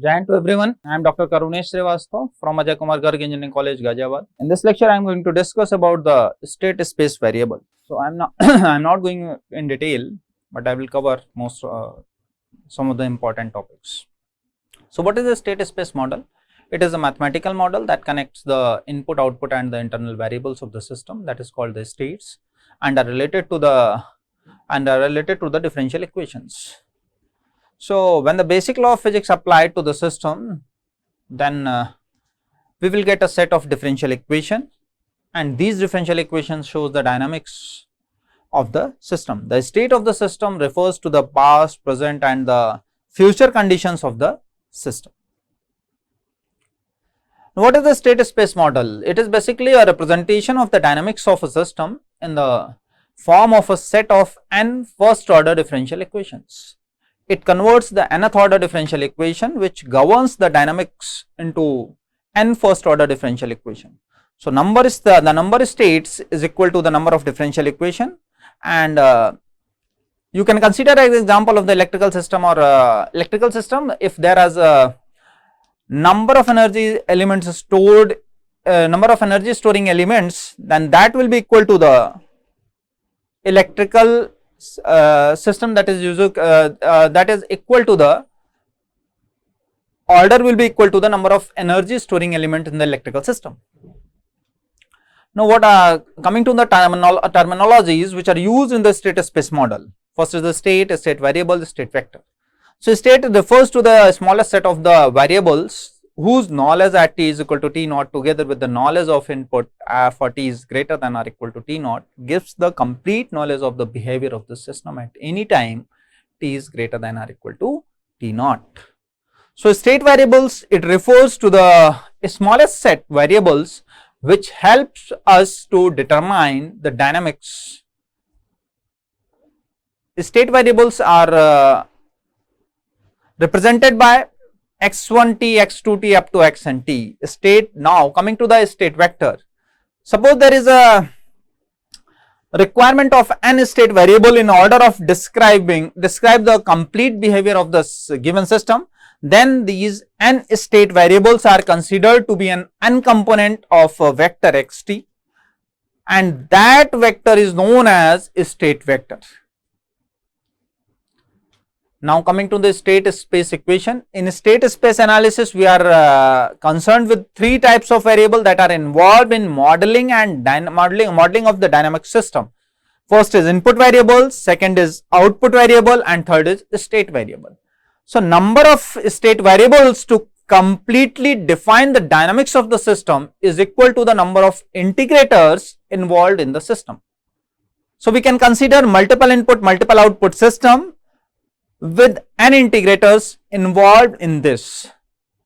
Jai to everyone. I am Dr. Karunesh Srivastava from Akgec Engineering College, Ghaziabad. In this lecture, I am going to discuss about the state space variable. So I am not I am not going in detail, but I will cover some of the important topics. So what is the state space model? It is a mathematical model that connects the input, output, and the internal variables of the system, that is called the states, and are related to the differential equations. So when the basic law of physics applied to the system, then we will get a set of differential equation, and these differential equations shows the dynamics of the system. The state of the system refers to the past, present, and the future conditions of the system. What is the state space model? It is basically a representation of the dynamics of a system in the form of a set of n first order differential equations. It converts the nth order differential equation which governs the dynamics into n first order differential equation. So number is the number of states is equal to the number of differential equation, and you can consider an example of the electrical system or electrical system. If there is a number of energy elements stored, number of energy storing elements, then that will be equal to the electrical system, that is that is equal to the order will be equal to the number of energy storing element in the electrical system. Now what coming to the terminologies which are used in the state space model. First is the state variable, state vector. So state refers to the smallest set of the variables whose knowledge at t is equal to t naught together with the knowledge of input for t is greater than or equal to t naught gives the complete knowledge of the behavior of the system at any time t is greater than or equal to t naught. So state variables, it refers to the smallest set variables which helps us to determine the dynamics. State variables are represented by x1t, x2t up to xn t state. Now coming to the state vector, suppose there is a requirement of n state variable in order of describe the complete behavior of the given system, then these n state variables are considered to be an n component of a vector xt, and that vector is known as state vector. Now coming to the state space equation. In state space analysis, we are concerned with three types of variable that are involved in modeling and modeling of the dynamic system. First is input variable, second is output variable, and third is state variable. So number of state variables to completely define the dynamics of the system is equal to the number of integrators involved in the system. So we can consider multiple input, multiple output system with n integrators involved in this.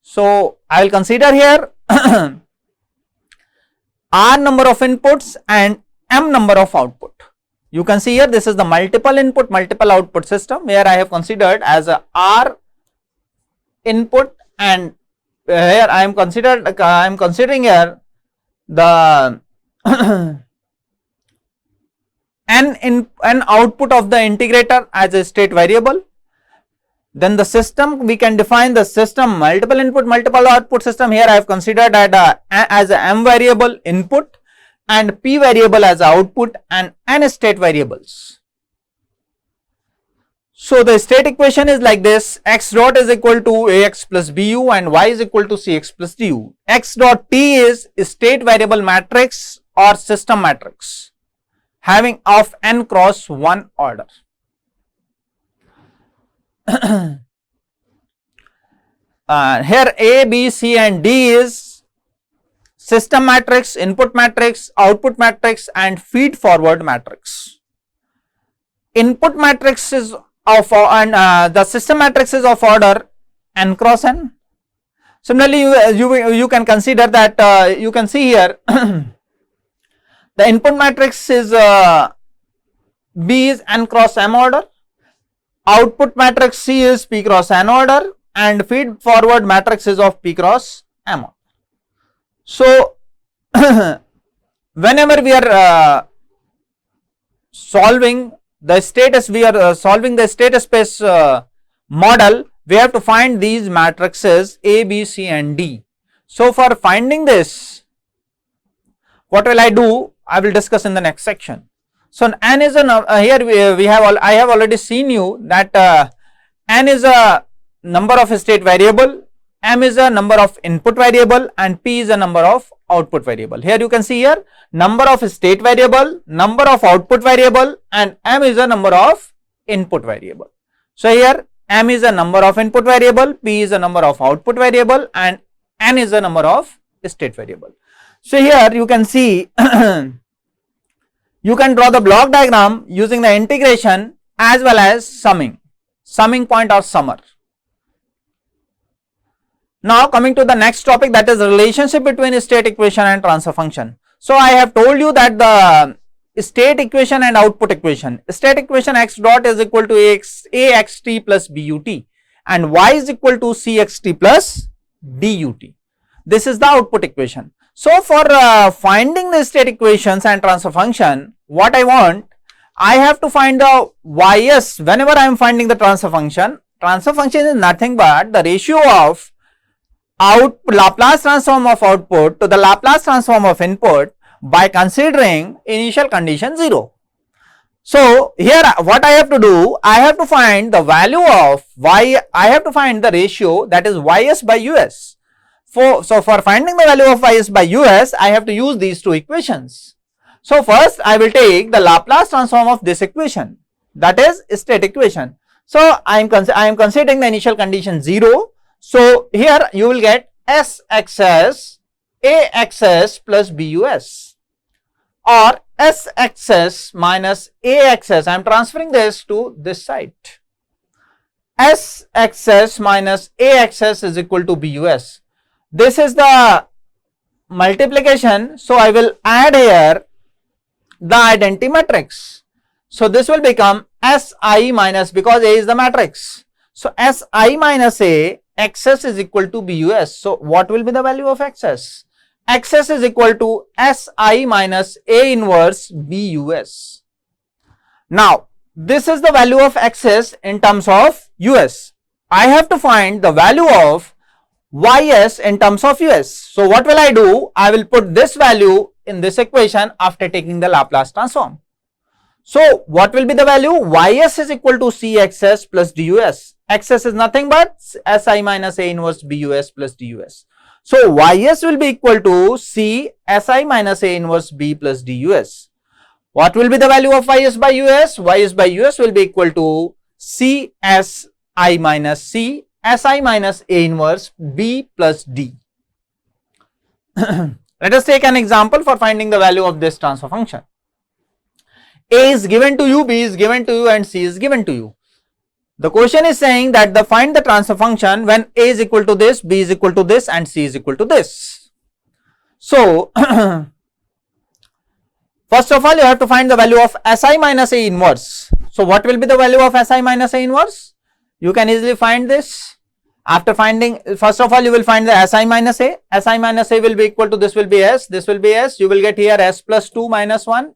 So I will consider here r number of inputs and m number of output. You can see here this is the multiple input, multiple output system where I have considered as a r input, and here I am considering here the n output of the integrator as a state variable. Then the system, we can define the system multiple input, multiple output system. Here I have considered that as a m variable input and p variable as output and n state variables. So the state equation is like this: x dot is equal to ax plus bu and y is equal to cx plus du. X dot t is state variable matrix or system matrix having of n cross 1 order. Here A, B, C and D is system matrix, input matrix, output matrix and feed forward matrix. Input matrix is of the system matrix is of order n cross n. Similarly, you can consider that you can see here the input matrix is B is n cross m order, output matrix C is p cross n order, and feed forward matrix is of p cross m order. So whenever we are solving the state space model, we have to find these matrices A, B, C and D. So for finding this, what will I do? I will discuss in the next section. So n is a here we have I have already seen you that n is a number of state variable, m is a number of input variable and p is a number of output variable. Here you can see here number of state variable, number of output variable and m is a number of input variable. So here m is a number of input variable, p is a number of output variable and n is a number of state variable. So here you can see you can draw the block diagram using the integration as well as summing point or summer. Now coming to the next topic, that is relationship between state equation and transfer function. So I have told you that the state equation and output equation, state equation x dot is equal to axt plus but and y is equal to cxt plus dut. This is the output equation. So for finding the state equations and transfer function, what I want, I have to find the ys. Whenever I am finding the transfer function is nothing but the ratio of Laplace transform of output to the Laplace transform of input by considering initial condition 0. So here what I have to do, I have to find the value of y, I have to find the ratio, that is ys by us. So for finding the value of ys by us, I have to use these two equations. So first I will take the Laplace transform of this equation, that is state equation. So I am considering the initial condition 0. So here you will get sxs axs plus bus or sxs minus axs. I am transferring this to this side. Sxs minus axs is equal to bus. This is the multiplication. So I will add here the identity matrix. So this will become Si minus, because A is the matrix. So Si minus A, xs is equal to bus. So what will be the value of xs? Xs is equal to Si minus A inverse bus. Now this is the value of xs in terms of us. I have to find the value of ys in terms of us. So what will I do? I will put this value in this equation after taking the Laplace transform. So what will be the value? Ys is equal to cxs plus dus. Xs is nothing but Si minus A inverse bus plus dus. So ys will be equal to c Si minus A inverse b plus dus. What will be the value of ys by us? Ys by us will be equal to c Si minus c Si minus A inverse b plus d. Let us take an example for finding the value of this transfer function. A is given to you, B is given to you and C is given to you. The question is saying that find the transfer function when A is equal to this, B is equal to this and C is equal to this. So first of all you have to find the value of Si minus A inverse. So what will be the value of Si minus A inverse? You can easily find this. After finding, first of all you will find the Si minus A. Si minus A will be equal to, this will be S, this will be S. You will get here S plus 2 minus 1,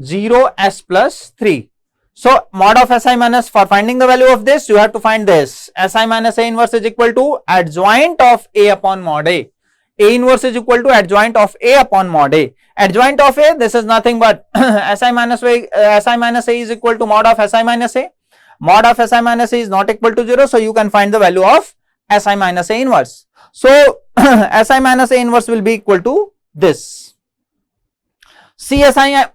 0, S plus 3. So mod of Si minus, for finding the value of this you have to find this. Si minus A inverse is equal to adjoint of A upon mod A. A inverse is equal to adjoint of A upon mod A. Adjoint of A, this is nothing but Si minus A is equal to mod of Si minus A. Mod of Si minus A is not equal to 0, so you can find the value of Si minus A inverse. So Si minus A inverse will be equal to this. Si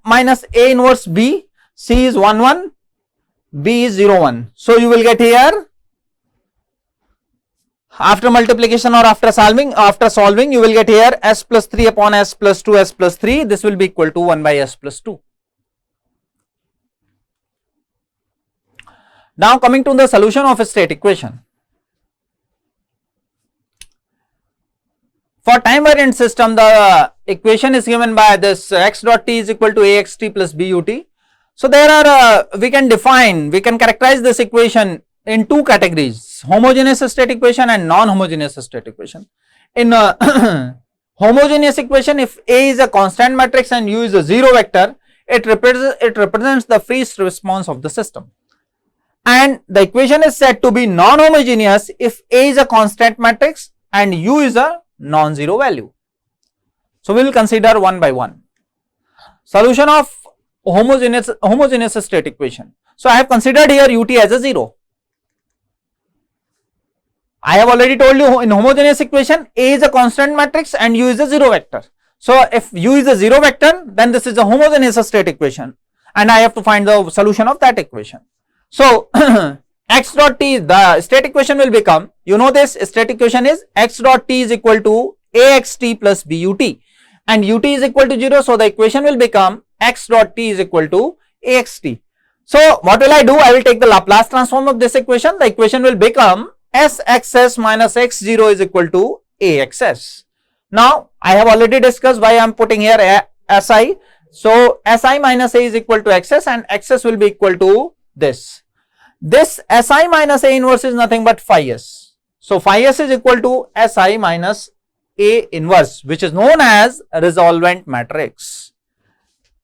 minus A inverse B, C is 1 1, B is 0 1. So you will get here, after multiplication or after solving you will get here S plus 3 upon S plus 2 S plus 3. This will be equal to 1 by S plus 2. Now coming to the solution of a state equation. For time variant system, the equation is given by this x dot t is equal to axt plus but. So there are we can characterize this equation in two categories: homogeneous state equation and non-homogeneous state equation. In homogeneous equation, if A is a constant matrix and U is a zero vector, it represents the free response of the system. and the equation is said to be non-homogeneous if A is a constant matrix and U is a non-zero value. So we will consider one by one. Solution of homogeneous state equation. So I have considered here ut as a 0. I have already told you in homogeneous equation A is a constant matrix and U is a 0 vector. So if U is a 0 vector, then this is a homogeneous state equation and I have to find the solution of that equation. So x dot t, the state equation will become, you know this state equation is x dot t is equal to axt plus but and ut is equal to 0. So the equation will become x dot t is equal to axt. So what will I do? I will take the Laplace transform of this equation. The equation will become sxs minus x0 is equal to axs. Now I have already discussed why I am putting here si. So si minus a is equal to xs and xs will be equal to this. This si minus a inverse is nothing but phi s. So phi s is equal to si minus a inverse, which is known as resolvent matrix.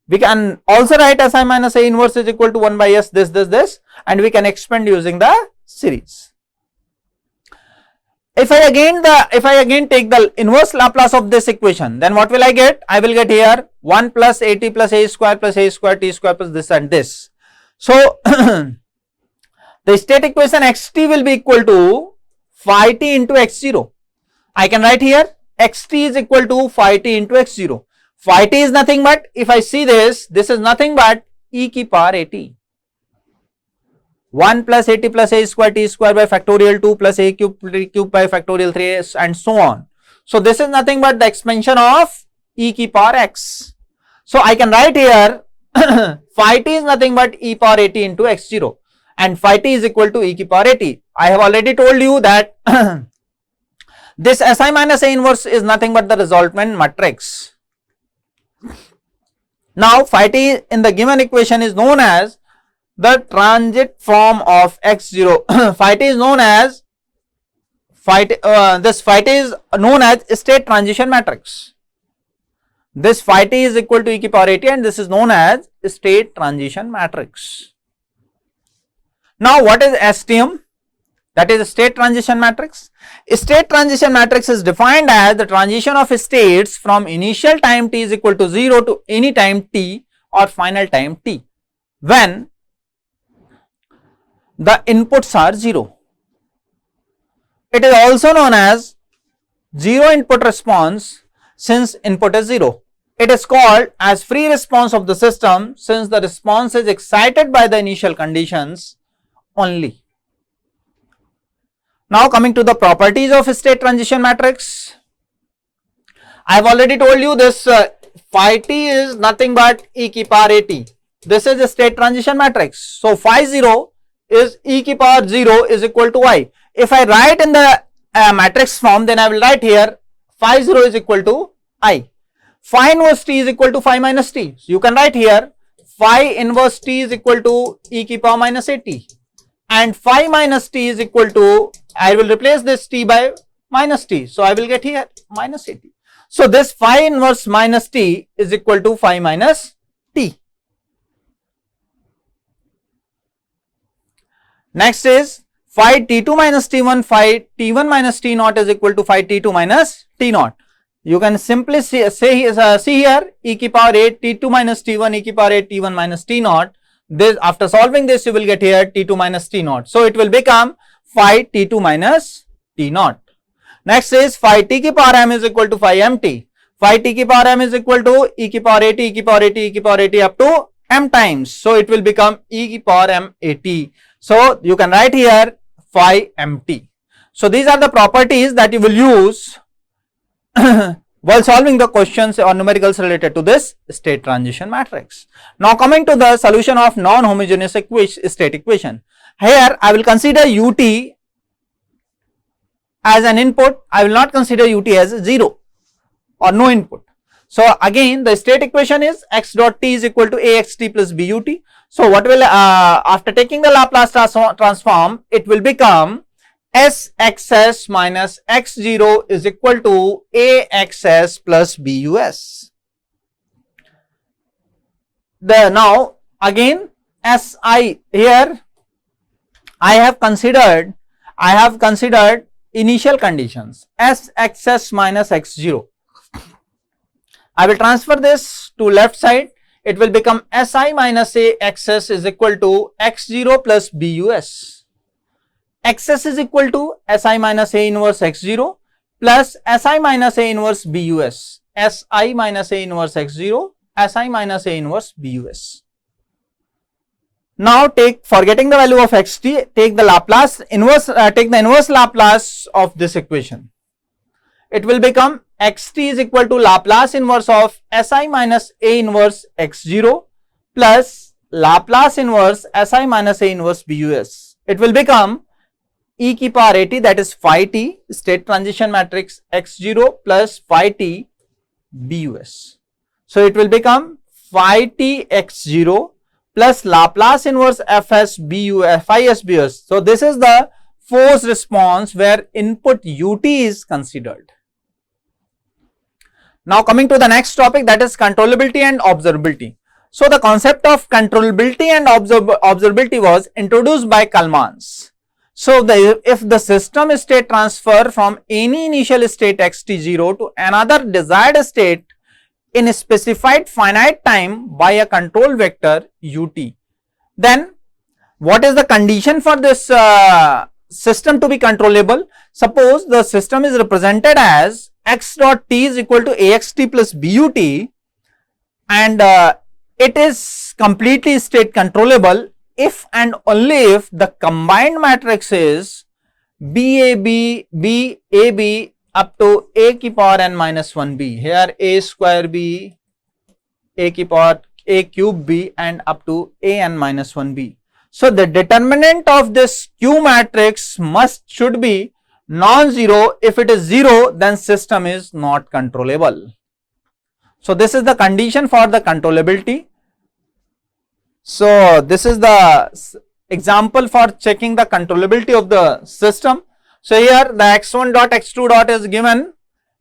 We can also write si minus a inverse is equal to 1 by s this and we can expand using the series. If I again take the inverse Laplace of this equation, then what will I get? I will get here 1 plus at plus a square t square plus this and this. So the state equation xt will be equal to phi t into x0. I can write here xt is equal to phi t into x0. Phi t is nothing but, if I see this is nothing but e ki power at. 1 plus at plus a square t square by factorial 2 plus a cube by factorial 3 and so on. So this is nothing but the expansion of e ki power x. So I can write here phi t is nothing but e power at into x0 and phi t is equal to e ki power at. I have already told you that this si minus a inverse is nothing but the resultant matrix. Now phi t in the given equation is known as the transit form of x0. Phi t is known as this phi t is known as state transition matrix. This phi t is equal to e ki power at and this is known as state transition matrix. Now what is STM? That is state transition matrix. State transition matrix is defined as the transition of states from initial time t is equal to 0 to any time t or final time t when the inputs are 0. It is also known as zero input response since input is 0. It is called as free response of the system since the response is excited by the initial conditions only. Now coming to the properties of state transition matrix. I have already told you this phi t is nothing but e ki power at. This is a state transition matrix. So phi 0 is e ki power 0 is equal to y. If I write in the matrix form, then I will write here phi 0 is equal to I. Phi inverse t is equal to phi minus t. So you can write here phi inverse t is equal to e ki power minus at and phi minus t is equal to, I will replace this t by minus t. So I will get here minus at. So this phi inverse minus t is equal to phi minus t. Next is phi t2 minus t1, phi t1 minus t naught is equal to phi t2 minus t naught. You can simply see here e ki power 8 t2 minus t1 e ki power 8 t1 minus t naught. This, after solving this, you will get here t2 minus t naught. So it will become phi t2 minus t naught. Next is phi t ki power m is equal to phi mt. Phi t ki power m is equal to e ki power 80 e ki power 80 e ki power 80 up to m times. So it will become e ki power m 80. So you can write here phi mt. So these are the properties that you will use while solving the questions or numericals related to this state transition matrix. Now coming to the solution of non-homogeneous state equation. Here I will consider ut as an input. I will not consider ut as 0 or no input. So again the state equation is x dot t is equal to axt plus but. So what will after taking the Laplace transform, it will become sxs minus x0 is equal to axs plus bus. Now again si here I have considered initial conditions Sxs minus x0. I will transfer this to left side. It will become Si minus a xs is equal to x0 plus bus. Xs is equal to Si minus a inverse x0 plus Si minus a inverse bus. Si minus a inverse x0, Si minus a inverse bus. Now forgetting the value of xt, take the inverse Laplace of this equation. It will become xt is equal to Laplace inverse of Si minus a inverse x0 plus Laplace inverse Si minus a inverse bus. It will become e की power at, that is phi t, state transition matrix x0 plus phi t bus. So it will become phi t x0 plus Laplace inverse fs bus phi s bus. So this is the force response where input ut is considered. Now coming to the next topic, that is controllability and observability. So the concept of controllability and observability was introduced by Kalmans. So if the system state transfer from any initial state xt0 to another desired state in a specified finite time by a control vector ut, then what is the condition for this system to be controllable? Suppose the system is represented as x dot t is equal to axt plus but, and it is completely state controllable if and only if the combined matrix is BAB up to a की power n minus 1b. Here a square b, a की power a cube b, and up to a n minus 1b. So the determinant of this Q matrix should be non-zero. If it is 0, then system is not controllable. So this is the condition for the controllability. So this is the example for checking the controllability of the system. So here the x1 dot x2 dot is given,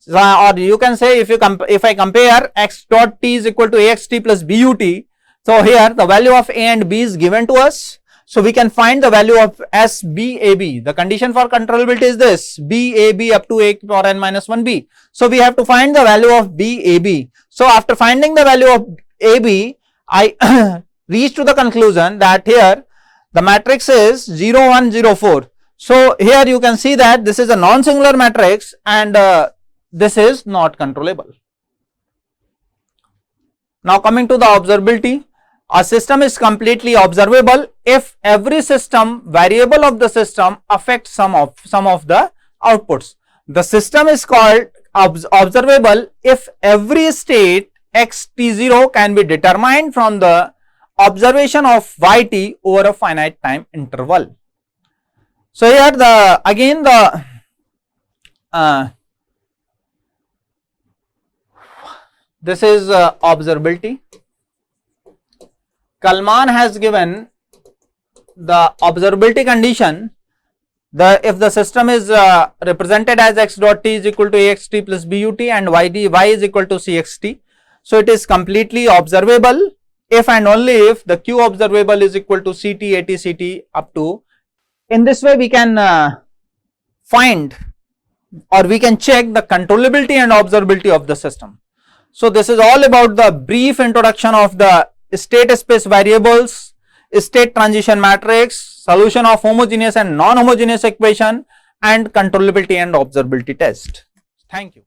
or you can say if I compare x dot t is equal to axt plus but. So here the value of a and b is given to us. So we can find the value of SBAB. The condition for controllability is this: BAB up to a power n minus 1b. So we have to find the value of BAB. So after finding the value of AB, I reach to the conclusion that here the matrix is 0, 1, 0, 4. So here you can see that this is a non-singular matrix and this is not controllable. Now coming to the observability. A system is completely observable if every system variable of the system affects some of the outputs. The system is called observable if every state xt0 can be determined from the observation of yt over a finite time interval. So here this is observability. Kalman has given the observability condition. If the system is represented as x dot t is equal to axt plus but and y is equal to cxt. So it is completely observable if and only if the q observable is equal to ct, at, ct up to. In this way we can find or we can check the controllability and observability of the system. So this is all about the brief introduction of the state space variables, state transition matrix, solution of homogeneous and non-homogeneous equation, and controllability and observability test. Thank you.